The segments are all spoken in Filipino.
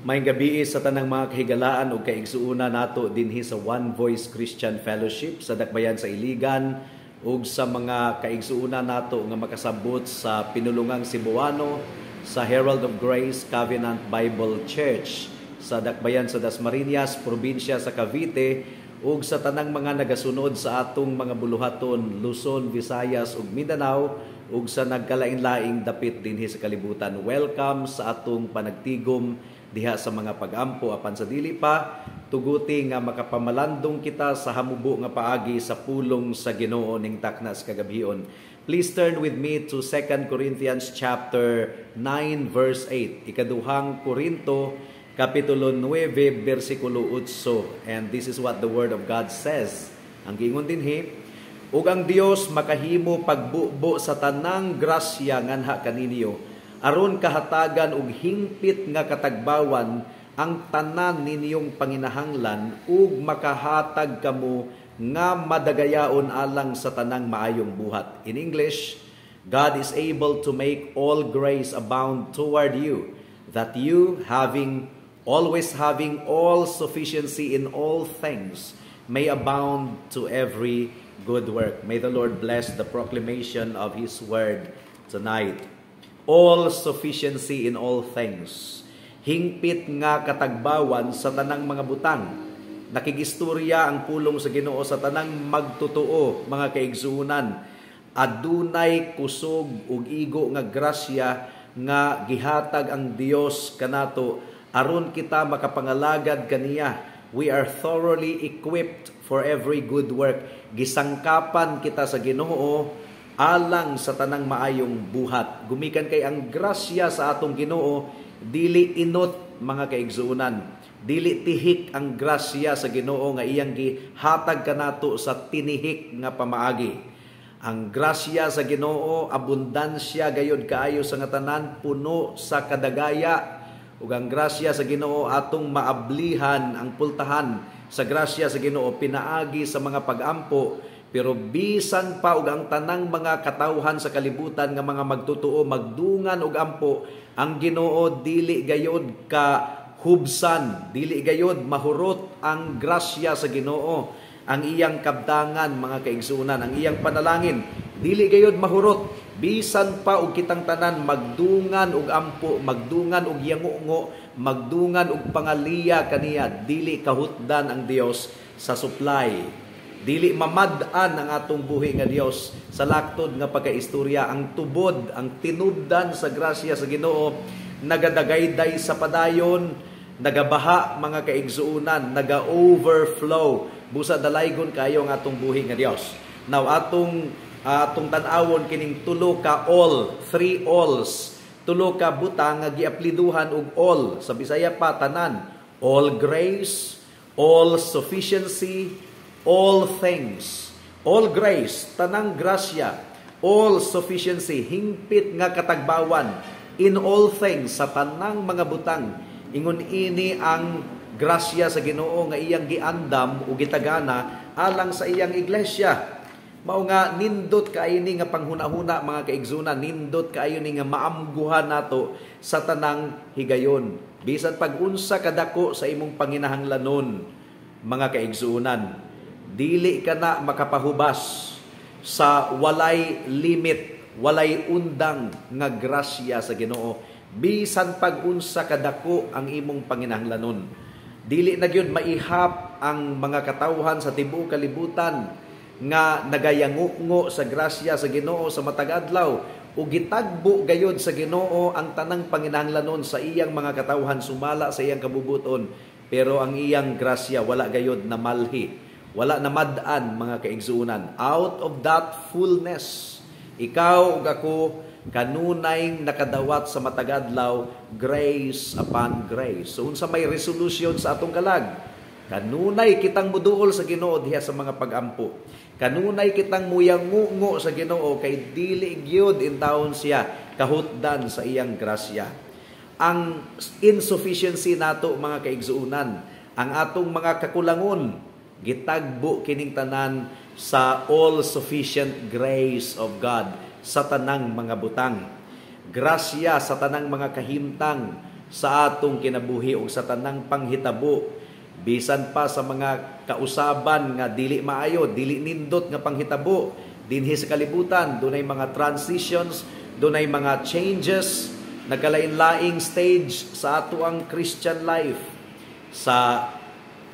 May gabi sa tanang mga kahigalaan o kaigsuuna nato dinhi sa One Voice Christian Fellowship sa Dakbayan sa Iligan ug sa mga kaigsuuna nato nga makasabot sa pinulungang Cebuano sa Herald of Grace Covenant Bible Church sa Dakbayan sa Dasmariñas, probinsya sa Cavite ug sa tanang mga nagasunod sa atong mga buluhaton Luzon, Visayas ug Mindanao ug sa nagkalain-laing dapit dinhi sa kalibutan. Welcome sa atong panagtigom diha sa mga pag-ampo apan sa dili pa tuguti nga makapamalandong kita sa hamubo nga paagi sa pulong sa Ginoo ning takna sa kagabhion. Please turn with me to 2 Corinthians chapter 9 verse 8. Ikaduhang Korinto kapitulo 9 bersikulo 8. And this is what the word of God says. Ang gingon dinhi, ug ang Dios makahimo pagbubo sa tanang grasya nganha kaninyo aron kahatagan og hingpit nga katagbawan ang tanan ninyong panginahanglan ug makahatag kamo nga madagayaon alang sa tanang maayong buhat. In English, God is able to make all grace abound toward you, that you always having all sufficiency in all things may abound to every good work. May the Lord bless the proclamation of His word tonight. All sufficiency in all things. Hingpit nga katagbawan sa tanang mga butang. Nakigistorya ang pulong sa Ginoo sa tanang magtotoo, mga kaigsuunan. Adunay kusog ug igo nga grasya nga gihatag ang Dios kanato aron kita makapangalagad kaniya. We are thoroughly equipped for every good work. Gisangkapan kita sa Ginoo alang sa tanang maayong buhat. Gumikan kay ang grasya sa atong Ginoo dili inot, mga kaigsuunan. Dili tihik ang grasya sa Ginoo nga iyang gihatag kanato sa tinihik nga pamaagi. Ang grasya sa Ginoo abundansya gayud kaayo sa nga tanan, puno sa kadagaya. Ug ang grasya sa Ginoo atong maablihan ang pultahan sa grasya sa Ginoo pinaagi sa mga pag-ampo. Pero bisan pa og ang tanang mga katawhan sa kalibutan nga mga magtotoo magdungan og ampo, ang Ginoo dili gayod ka hubsan, dili gayod mahurot ang grasya sa Ginoo. Ang iyang kabdangan, mga kaigsuunan, ang iyang panalangin dili gayod mahurot. Bisan pa og kitang tanan magdungan og ampo, magdungan og yangungo, magdungan og pangaliya kaniya, dili kahutdan ang Dios sa supply. Dili mamad-an ang atong buhi nga Dios sa laktod nga pagkaistorya. Ang tubod, ang tinubdan sa grasya sa Ginoo nagadagayday sa padayon, nagabaha, mga kaigsuunan, naga-overflow. Busa dalaygon kayo ang atong buhi nga Dios. Now atong tan-awon kining tulo ka all, three alls, tulo ka butang nga giapliduhan og all sa Bisaya pa tanan. All grace, all sufficiency, all things. All grace, tanang grasya. All sufficiency, hingpit nga katagbawan. In all things, sa tanang mga butang. Ingon ini ang grasya sa Ginoo nga iyang giandam o gitagana alang sa iyang iglesia. Mao nga nindot kaini nga panghuna-huna, mga kaigsunan, nindot kaayo ni nga maamguhan nato sa tanang higayon. Bisan pag-unsa kadako sa imong panginahanglanon, mga kaigsunan. Dili ka na makapahubas sa walay limit, walay undang nga grasya sa Ginoo. Bisan pag-unsa kadako ang imong panginahanglanon. Dili na gyud maihap ang mga katawhan sa tibuok kalibutan nga nagayangungo sa grasya sa Ginoo sa matag adlaw ug gitagbo gayud sa Ginoo ang tanang panginahanglanon sa iyang mga katawhan sumala sa iyang kabubuton. Pero ang iyang grasya wala gayud na malhi. Wala na mad-an, mga kaigsuunan. Out of that fullness, ikaw ug ako kanunay nakadawat sa matagadlaw, grace upon grace. So unsa may resolution sa atong kalag? Kanunay kitang muduol sa Ginoo diha sa mga pag-ampo. Kanunay kitang muyangungo sa Ginoo kay dili gyud intawon siya kahutdan sa iyang grasya. Ang insufficiency nato, mga kaigsuunan, ang atong mga kakulangon, gitagbo kining tanan sa all-sufficient grace of God sa tanang mga butang. Grasya sa tanang mga kahimtang, sa atong kinabuhi ug sa tanang panghitabo, bisan pa sa mga kausaban nga dili maayo, dili nindot nga panghitabo dinhi sa kalibutan. Dunay mga transitions, dunay mga changes, nagkalain-laing stage sa ato ang Christian life. Sa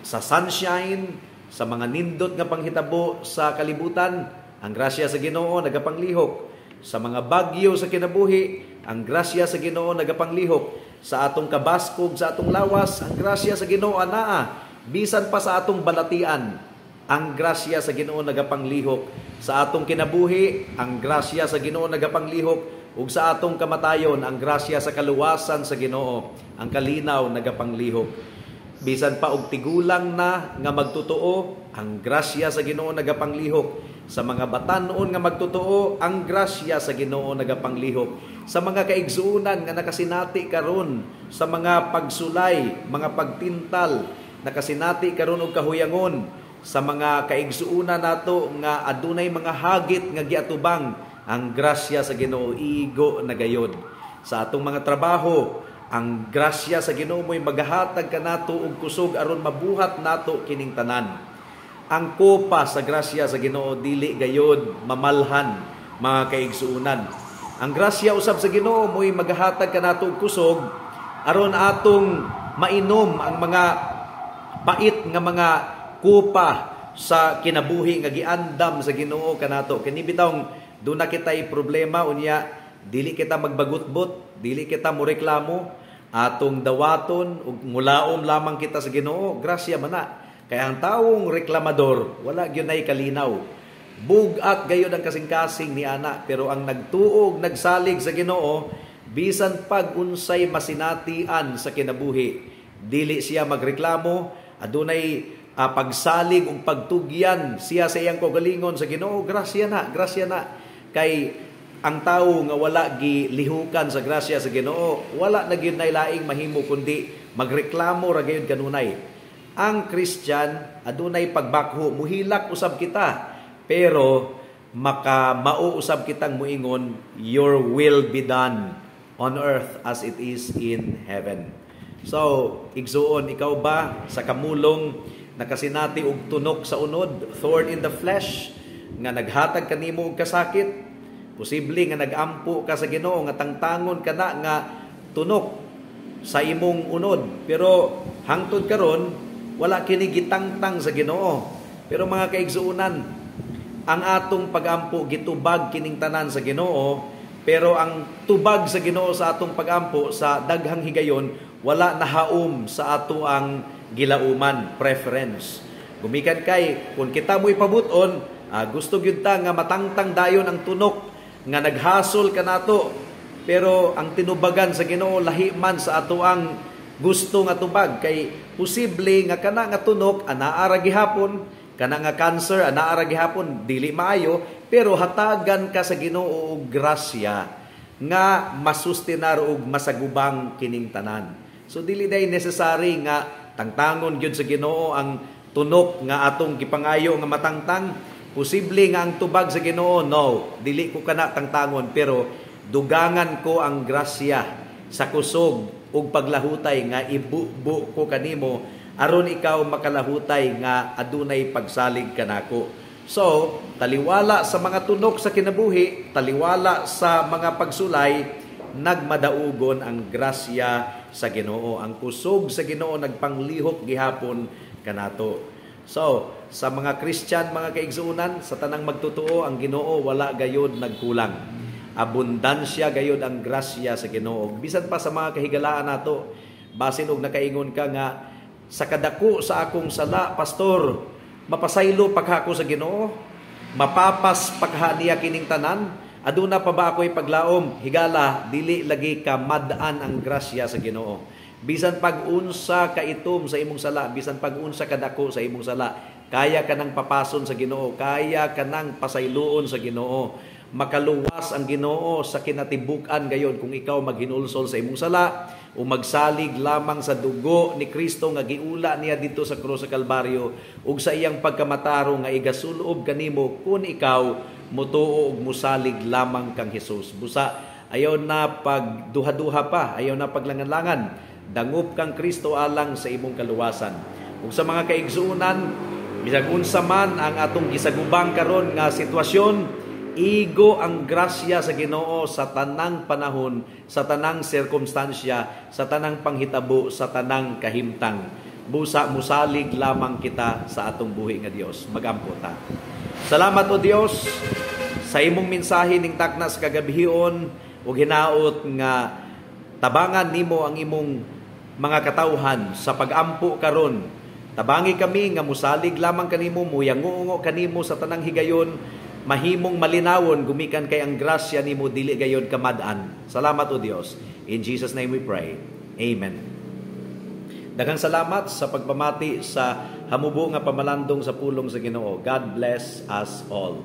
sunshine, sa mga nindot nga panghitabo sa kalibutan, ang grasya sa Ginoo nagapanglihok. Sa mga bagyo sa kinabuhi, ang grasya sa Ginoo nagapanglihok. Sa atong kabaskog, sa atong lawas, ang grasya sa Ginoo anaa. Bisan pa sa atong balatian, ang grasya sa Ginoo nagapanglihok. Sa atong kinabuhi, ang grasya sa Ginoo nagapanglihok. Ug sa atong kamatayon, ang grasya sa kaluwasan sa Ginoo, ang kalinaw nagapanglihok. Bisan pa og tigulang na nga magtotoo, ang grasya sa Ginoo nagapanglihok. Sa mga batan-on nga magtotoo, ang grasya sa Ginoo nagapanglihok. Sa mga kaigsuunan nga nakasinati karon, sa mga pagsulay, mga pagtintal, nakasinati karon og kahuyangon, sa mga kaigsuunan nato nga adunay mga hagit nga giatubang, ang grasya sa Ginoo igo na gayod. Sa atong mga trabaho, ang grasya sa Ginoo mo'y magahatag kanato og kusog aron mabuhat nato kining tanan. Ang kopa sa grasya sa Ginoo dili gayod mamalhan, mga kaigsuunan. Ang grasya usab sa Ginoo mo'y magahatag kanato og kusog aron atong mainom ang mga pait nga mga kopa sa kinabuhi nga giandam sa Ginoo kanato. Kini bitawng doon na kita'y problema unya, dili kita magbagutbot, dili kita moreklamo, atong dawaton ug mulaom lamang kita sa Ginoo, grasya man na. Kaya ang taong reklamador, wala gyud nay kalinaw. Bugat gayud ang kasing-kasing ni ana, pero ang nagtuog, nagsalig sa Ginoo, bisan pag unsay masinatian sa kinabuhi, dili siya magreklamo, adunay pagsalig ug pagtugyan siya sa iyang kaugalingon sa Ginoo, grasya na, grasya na. Kay ang tawo nga wala gilihukan sa grasya sa Ginoo, wala na gyud nay laing mahimo kundi magreklamo ra gayud kanunay. Ang Christian adunay pagbakho, muhilak usab kita, pero mao usab kitang muingon, your will be done on earth as it is in heaven. So, igsuon, ikaw ba sa kamulong nakasinati og tunok sa unod, thorn in the flesh, nga naghatag kanimo og kasakit? Posible nga nagampo ka sa Ginoo, nga tangtangon ka na nga tunok sa imong unod, pero hangtod karon wala kini gitangtang sa Ginoo. Pero mga kaigsuunan, ang atong pagampo gitubag kining tanan sa Ginoo, pero ang tubag sa Ginoo sa atong pagampo sa daghang higayon wala nahaom sa ato ang gilauman, preference. Gumikan kay kung kita mo'y pabuton, gusto gyud ta nga matangtang dayon ang tunok nga naghasol kanato, pero ang tinubagan sa Ginoo lahi man sa ato ang gusto nga tubag. Kay posible nga kana nga tunok anaa ra gihapon, kana nga cancer anaa ra gihapon, dili maayo, pero hatagan ka sa Ginoo og grasya nga masustenar og masagubang kining tanan. So dili day necessary nga tangtangon gyud sa Ginoo ang tunok nga atong gipangayo nga matangtang. Posible nga ang tubag sa Ginoo, no, dili ko kana tangtangon, pero dugangan ko ang grasya sa kusog ug paglahutay nga ibubo ko kanimo aron ikaw makalahutay nga adunay pagsalig kanako. So, taliwala sa mga tunok sa kinabuhi, taliwala sa mga pagsulay, nagmadaugon ang grasya sa Ginoo. Ang kusog sa Ginoo nagpanglihok gihapon kanato. So, sa mga Christian, mga kaigsuunan, sa tanang magtotoo, ang Ginoo wala gayod nagkulang. Abundansya gayod ang grasya sa Ginoo. Bisan pa sa mga kahigalaan nato, basin og nakaingon ka nga, sa kadako sa akong sala, pastor, mapasaylo paghako sa Ginoo, mapapas pagha niya kining tanan, aduna pa ba ako'y paglaom? Higala, dili lagi ka madaan ang grasya sa Ginoo. Bisan pag-unsa ka itom sa imong sala, bisan pag-unsa ka dako sa imong sala, kaya ka nang papason sa Ginoo, kaya ka nang pasayloon sa Ginoo. Makaluwas ang Ginoo sa kinatibuk-an gayon kung ikaw maghinulsol sa imong sala o magsalig lamang sa dugo ni Kristo nga giula niya dito sa krus sa Kalbaryo ug sa iyang pagkamataro nga igasulob kanimo kung ikaw mutuo og musalig lamang kang Hesus. Busa ayaw na pagduha-duha pa, ayaw na paglangan-langan. Dangup kang Kristo alang sa imong kaluwasan. Ug sa mga kaigsuunan, bisag unsa man ang atong gisagubang karon nga sitwasyon, igo ang grasya sa Ginoo sa tanang panahon, sa tanang sirkumstansya, sa tanang panghitabo, sa tanang kahimtang. Busa musalig lamang kita sa atong buhi nga Dios. Magampo ta. Salamat o Dios sa imong mensahe ning takna sa kagabihon ug hinaot nga tabangan nimo ang imong mga katawhan sa pagampo karon. Tabangi kami nga musalig lamang kanimo, muyangungo kanimo sa tanang higayon, mahimong malinawon gumikan kay ang grasya nimo dili gayon kamad-an. Salamat o Dios. In Jesus name we pray. Amen. Daghang salamat sa pagpamati sa hamubo nga pamalandong sa pulong sa Ginoo. God bless us all.